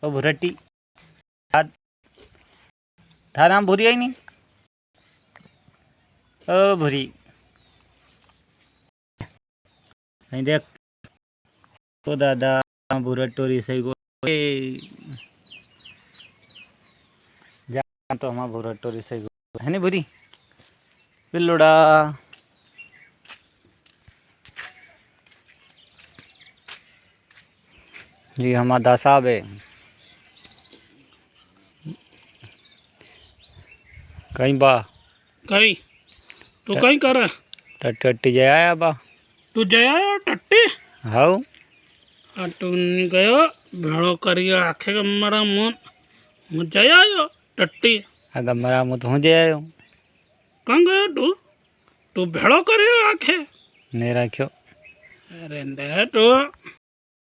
ओ भुरट्टी थार नाम भूरी आई नहीं। ओ भूरी नहीं देख तो दादा भूरटोरी सही को जा तो हमारा भूरटोरी सही को है नहीं भूरी पिल्लोड़ा जी हमारा दासाब है कहीं बा कहीं तू कहीं कर टट्टी जय आया बा तू जया टट्टी हाउ तू नहीं गयो भेड़ो करियो आखे के मारा मन मैं जया आयो टट्टी अगर मेरा मुँह तो हूँ जय आयो कहाँ गयो तू तू भेड़ो करियो आखे नहीं रखियो अरे दे तू